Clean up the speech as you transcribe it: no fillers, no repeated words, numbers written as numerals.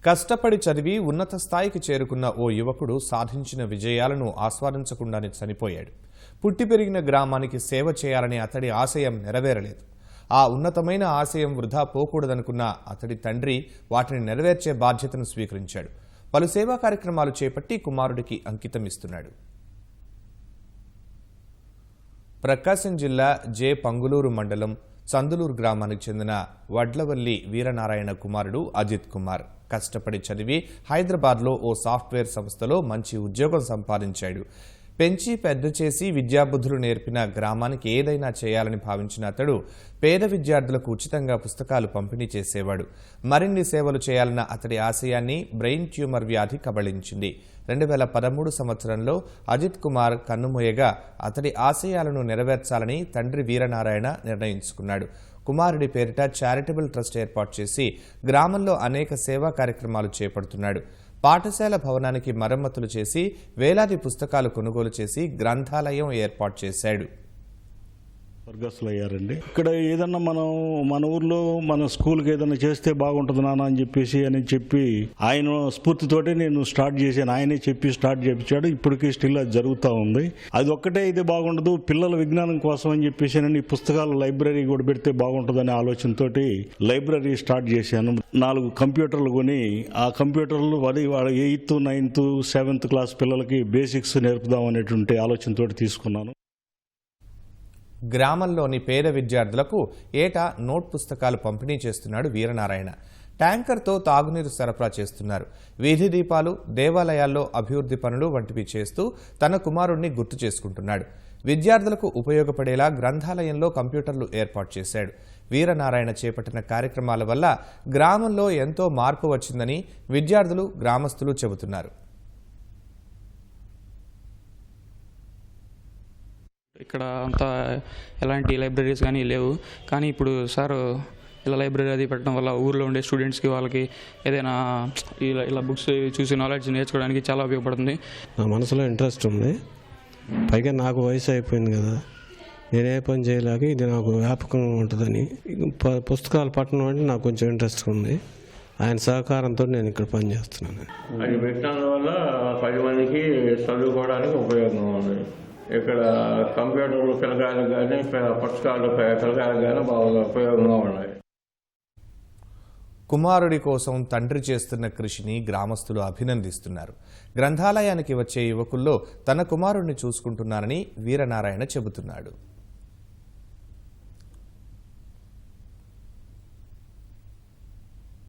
కష్టపడి చదివి ఉన్నత స్థాయికి చేరుకున్న ఓ యువకుడు సాధించిన విజయాలను ఆస్వాదించకుండానే చనిపోయాడు. పుట్టి పెరిగిన గ్రామానికి సేవ చేయాలనే అతడి ఆశయం నెరవేరలేదు. ఆ ఉన్నతమైన ఆశయం వృధా పోకూడదనుకున్న అతడి తండ్రి వాటిని నెరవేర్చే బాధ్యతను స్వీకరించాడు. పలు సేవా కార్యక్రమాలు చేపట్టి కుమారుడికి అంకితమిస్తున్నాడు. ప్రకాశం జిల్లా జే పంగులూరు మండలం చందులూరు గ్రామానికి చెందిన వడ్లవల్లి వీరనారాయణ కుమారుడు అజిత్ కుమార్ కష్టపడి చదివి హైదరాబాద్లో ఓ సాఫ్ట్వేర్ సంస్థలో మంచి ఉద్యోగం సంపాదించాడు. పెంచి పెద్ద చేసి విద్యాబుద్ధులు నేర్పిన గ్రామానికి ఏదైనా చేయాలని భావించిన అతడు పేద విద్యార్థులకు ఉచితంగా పుస్తకాలు పంపిణీ చేసేవాడు. మరిన్ని సేవలు చేయాలన్న అతడి ఆశయాన్ని బ్రెయిన్ ట్యూమర్ వ్యాధి కబళించింది. 2013 సంవత్సరంలో అజిత్ కుమార్ కన్నుమూయగా అతడి ఆశయాలను నెరవేర్చాలని తండ్రి వీరనారాయణ నిర్ణయించుకున్నాడు. కుమారుడి పేరిట చారిటబుల్ ట్రస్ట్ ఏర్పాటు చేసి గ్రామంలో అనేక సేవా కార్యక్రమాలు చేపడుతున్నాడు. పాఠశాల భవనానికి మరమ్మతులు చేసి వేలాది పుస్తకాలు కొనుగోలు చేసి గ్రంథాలయం ఏర్పాటు చేశాడు. స్వర్గస్థులు అయ్యారండి. ఇక్కడ ఏదన్నా మన ఊర్లో మన స్కూల్కి ఏదైనా చేస్తే బాగుంటుంది నాన్న అని చెప్పి ఆయన స్ఫూర్తితోటి నేను స్టార్ట్ చేశాను. ఆయనే చెప్పి స్టార్ట్ చేయించాడు. ఇప్పటికీ స్టిల్ అది జరుగుతూ ఉంది. అది ఒక్కటే అయితే బాగుండదు, పిల్లల విజ్ఞానం కోసం అని చెప్పేసి ఈ పుస్తకాల లైబ్రరీ కూడా పెడితే బాగుంటుందనే ఆలోచనతోటి లైబ్రరీ స్టార్ట్ చేశాను. 4 కంప్యూటర్లు కొని ఆ కంప్యూటర్లు వాళ్ళ 8th, 9th, 7th క్లాస్ పిల్లలకి బేసిక్స్ నేర్పుదాం అనేటువంటి ఆలోచనతోటి తీసుకున్నాను. గ్రామంలోని పేద విద్యార్థులకు ఏటా నోట్ పుస్తకాలు పంపిణీ చేస్తున్నాడు వీరనారాయణ. ట్యాంకర్తో తాగునీరు సరఫరా చేస్తున్నారు. వీధి దీపాలు, దేవాలయాల్లో అభివృద్ధి పనులు వంటివి చేస్తూ తన కుమారుణ్ణి గుర్తు చేసుకుంటున్నాడు. విద్యార్థులకు ఉపయోగపడేలా గ్రంథాలయంలో కంప్యూటర్లు ఏర్పాటు చేశాడు. వీరనారాయణ చేపట్టిన కార్యక్రమాల వల్ల గ్రామంలో ఎంతో మార్పు వచ్చిందని విద్యార్థులు, గ్రామస్తులు చెబుతున్నారు. ఇక్కడ అంతా ఎలాంటి లైబ్రరీస్ కానీ లేవు. కానీ ఇప్పుడు సార్ ఇలా లైబ్రరీ అది పెట్టడం వల్ల ఊర్లో ఉండే స్టూడెంట్స్కి వాళ్ళకి ఏదైనా ఇలా బుక్స్ చూసి నాలెడ్జ్ నేర్చుకోవడానికి చాలా ఉపయోగపడుతుంది. నా మనసులో ఇంట్రెస్ట్ ఉంది. పైగా నాకు వయసు అయిపోయింది కదా, నేనే పని చేయలేక ఇది నాకు వ్యాపకం ఉంటుందని పుస్తకాలు పట్టడం అంటే నాకు కొంచెం ఇంట్రెస్ట్ ఉంది. ఆయన సహకారంతో నేను ఇక్కడ పని చేస్తున్నాను. అది పెట్టడం వల్ల 10 మందికి చదువుకోవడానికి ఉపయోగం ఉంది. ఇక్కడ కంప్యూటర్లు పిల్లకాయలకు కానీ పుస్తకాలు పిల్లకాయలకు కానీ బాగా ఉపయోగంగా ఉన్నాయి. కుమారుడి కోసం తండ్రి చేస్తున్న కృషిని గ్రామస్తులు అభినందిస్తున్నారు. గ్రంథాలయానికి వచ్చే యువకుల్లో తన కుమారుడిని చూసుకుంటున్నారని వీరనారాయణ చెబుతున్నాడు.